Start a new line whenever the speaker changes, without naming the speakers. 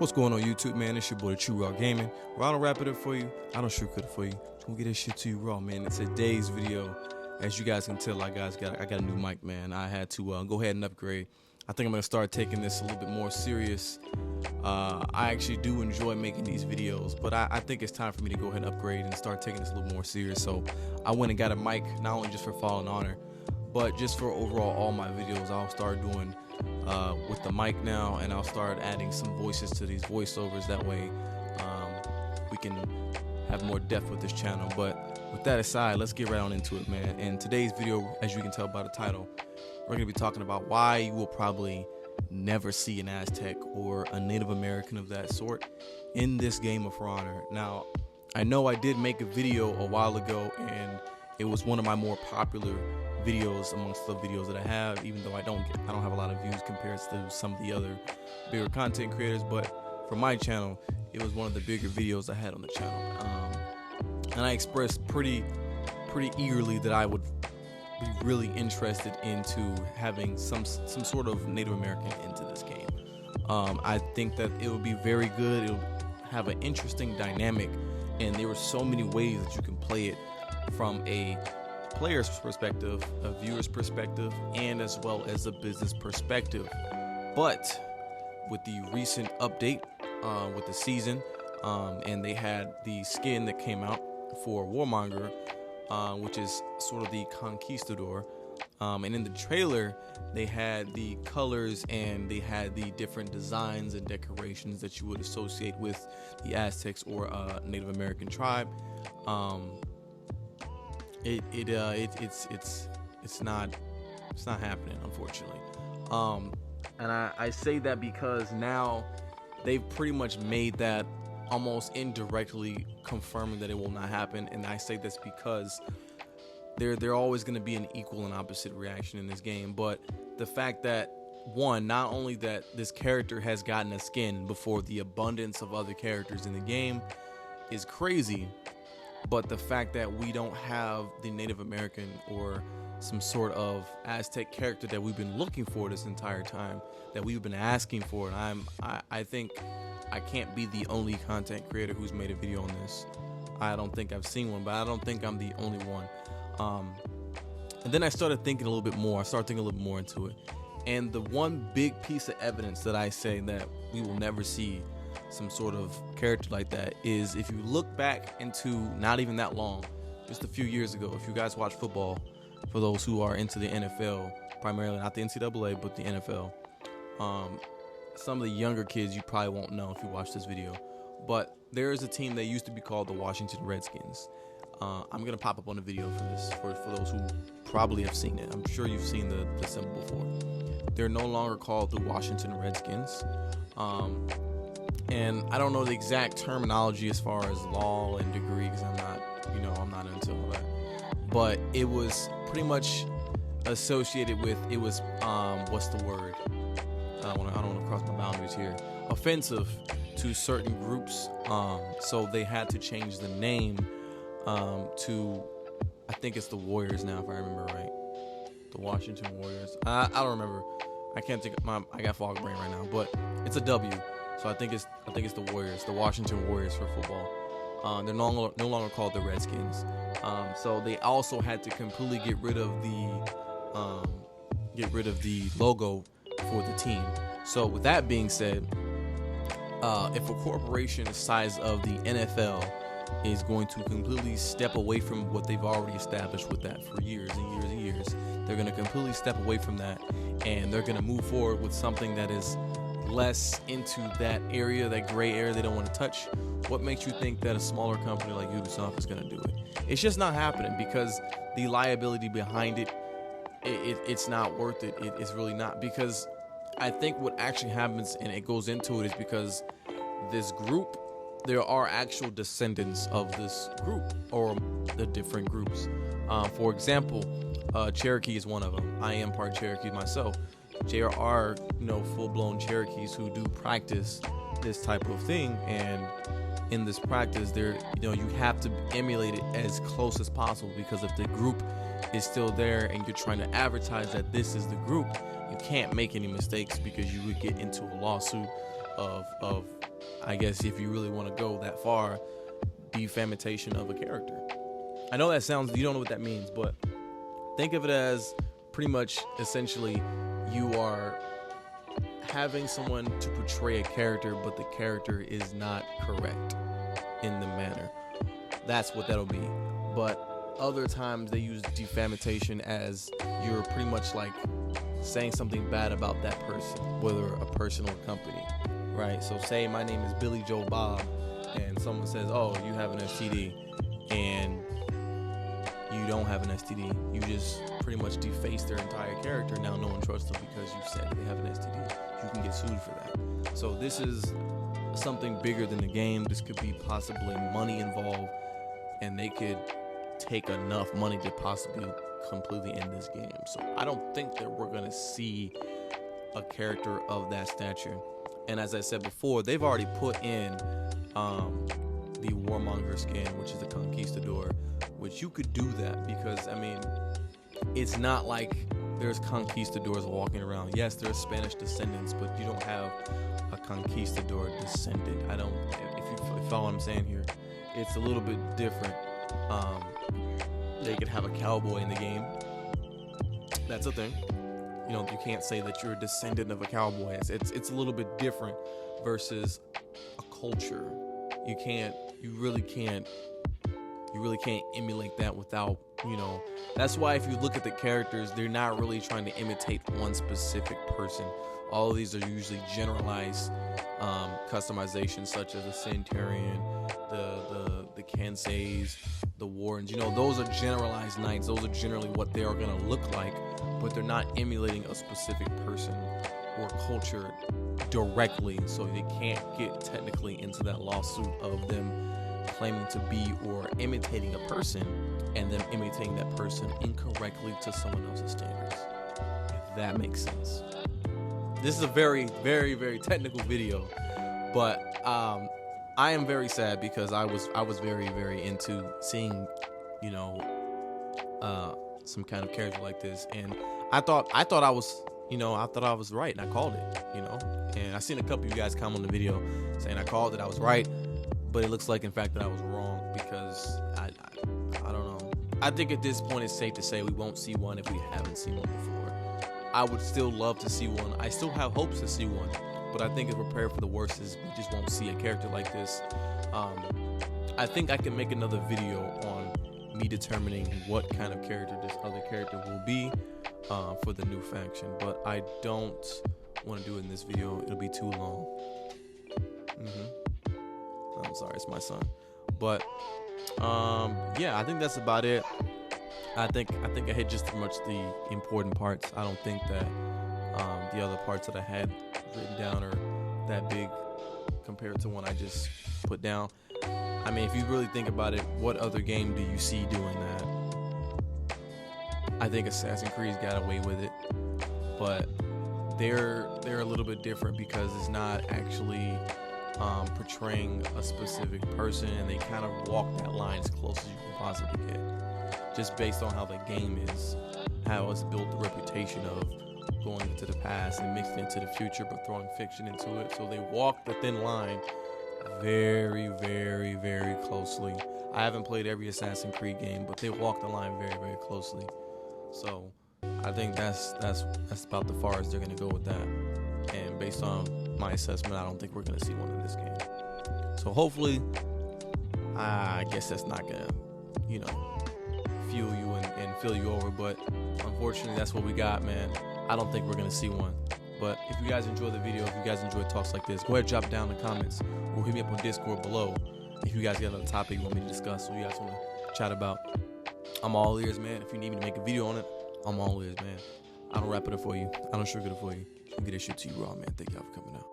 What's going on YouTube, man? It's your boy, the True Raw Gaming, where I don't wrap it up for you, I don't sugarcoat it for you. Just gonna get this shit to you raw, man. It's today's video. As you guys can tell, I got a new mic, man. I had to go ahead and upgrade. I think I'm gonna start taking this a little bit more serious. I actually do enjoy making these videos, but I think it's time for me to go ahead and upgrade and start taking this a little more serious. So I went and got a mic, not only just for Fallen Honor, but just for overall all my videos. I'll start doing with the mic now, and I'll start adding some voices to these voiceovers. That way we can have more depth with this channel. But with that aside, let's get right on into it, man. In today's video, as you can tell by the title, we're going to be talking about why you will probably never see an Aztec or a Native American of that sort in this game of For Honor. Now, I know I did make a video a while ago, and it was one of my more popular videos amongst the videos that I have, even though I don't have a lot of views compared to some of the other bigger content creators. But for my channel, it was one of the bigger videos I had on the channel, and I expressed pretty eagerly that I would be really interested into having some sort of Native American into this game. I think that it would be very good. It would have an interesting dynamic, and there were so many ways that you can play it, from a player's perspective, a viewer's perspective, and as well as a business perspective. But with the recent update with the season, and they had the skin that came out for Warmonger, which is sort of the conquistador, and in the trailer they had the colors and they had the different designs and decorations that you would associate with the Aztecs or Native American tribe. It's not happening, unfortunately. And I say that because now they've pretty much made that almost indirectly confirming that it will not happen. And I say this because they're always going to be an equal and opposite reaction in this game. But the fact that, one, not only that this character has gotten a skin before the abundance of other characters in the game is crazy, but the fact that we don't have the Native American or some sort of Aztec character that we've been looking for this entire time, that we've been asking for, and I think I can't be the only content creator who's made a video on this. I don't think I've seen one, but I don't think I'm the only one. And then I started thinking a little bit more. I started thinking a little bit more into it. And the one big piece of evidence that I say that we will never see some sort of character like that is, if you look back into not even that long, just a few years ago, if you guys watch football, for those who are into the NFL, primarily not the NCAA, but the NFL, some of the younger kids you probably won't know if you watch this video, but there is a team that used to be called the Washington Redskins. I'm gonna pop up on the video for this, for those who probably have seen it. I'm sure you've seen the symbol before. They're no longer called the Washington Redskins. And I don't know the exact terminology as far as law and degree, because I'm not into all that. But it was pretty much associated with, it was what's the word? I don't want to cross my boundaries here. Offensive to certain groups. So they had to change the name to, I think it's the Warriors now, if I remember right. The Washington Warriors. I don't remember. I can't think. I got fog brain right now, but it's a W. So I think it's the Warriors, the Washington Warriors for football. They're no longer called the Redskins. So they also had to completely get rid of the logo for the team. So with that being said, if a corporation the size of the NFL is going to completely step away from what they've already established with that for years and years and years, they're going to completely step away from that, and they're going to move forward with something that is less into that area, that gray area they don't want to touch. What makes you think that a smaller company like Ubisoft is going to do it? It's just not happening, because the liability behind it's not worth it. It's really not, because I think what actually happens, and it goes into it, is because this group, there are actual descendants of this group or the different groups. For example, Cherokee is one of them. I am part Cherokee myself. There are, full-blown Cherokees who do practice this type of thing, and in this practice, you have to emulate it as close as possible, because if the group is still there and you're trying to advertise that this is the group, you can't make any mistakes, because you would get into a lawsuit of I guess if you really want to go that far, defamation of a character. I know that sounds, you don't know what that means, but think of it as pretty much essentially you are having someone to portray a character, but the character is not correct in the manner. That's what that'll be. But other times they use defamation as you're pretty much like saying something bad about that person, whether a person or a company, right? So say my name is Billy Joe Bob, and someone says, oh, you have an STD, and you don't have an STD. You just pretty much deface their entire character. Now no one trusts them because you said they have an STD. You can get sued for that. So this is something bigger than the game. This could be possibly money involved, and they could take enough money to possibly completely end this game. So I don't think that we're going to see a character of that stature. And as I said before, they've already put in the Warmonger skin, which is the Conquistador, which you could do that because, I mean, it's not like there's conquistadors walking around. Yes, there's Spanish descendants, but you don't have a conquistador descendant. If you follow what I'm saying here, it's a little bit different. They could have a cowboy in the game. That's a thing. You know, you can't say that you're a descendant of a cowboy. It's a little bit different versus a culture. You really can't emulate that without, you know. That's why if you look at the characters, they're not really trying to imitate one specific person. All of these are usually generalized customizations, such as the Centurion, the Kanseis, the Wardens. You know, those are generalized knights. Those are generally what they are going to look like, but they're not emulating a specific person or culture directly, so they can't get technically into that lawsuit of them claiming to be or imitating a person and then imitating that person incorrectly to someone else's standards, if that makes sense. This is a very, very, very technical video, but I am very sad because I was very, very into seeing, you know, some kind of character like this, and I thought I was right, and I called it, you know. And I seen a couple of you guys comment on the video saying I called it, I was right, but it looks like in fact that I was wrong because I don't know. I think at this point it's safe to say we won't see one if we haven't seen one before. I would still love to see one. I still have hopes to see one, but I think if we're prepared for the worst is we just won't see a character like this. I think I can make another video on me determining what kind of character this other character will be for the new faction, but I don't want to do it in this video. It'll be too long. I'm sorry, it's my son. But yeah, I think that's about it. I think I hit just as much the important parts. I don't think that the other parts that I had written down are that big compared to one I just put down. I mean, if you really think about it, what other game do you see doing that? I think Assassin's Creed's got away with it, but they're a little bit different because it's not actually portraying a specific person, and they kind of walk that line as close as you can possibly get, just based on how the game is, how it's built the reputation of going into the past and mixing into the future, but throwing fiction into it. So they walk the thin line very, very, very closely. I haven't played every Assassin's Creed game, but they walk the line very, very closely. So I think that's about the far as they're gonna go with that. And based on my assessment, I don't think we're gonna see one in this game. So hopefully, I guess that's not gonna, you know, fuel you and fill you over. But unfortunately, that's what we got, man. I don't think we're gonna see one. But if you guys enjoy the video, if you guys enjoy talks like this, go ahead and drop down in the comments or hit me up on Discord below if you guys got another topic you want me to discuss or you guys want to chat about. I'm all ears, man. If you need me to make a video on it, I'm all ears, man. I don't wrap it up for you. I don't sugar it for you. I'll get this shit to you raw, man. Thank y'all for coming out.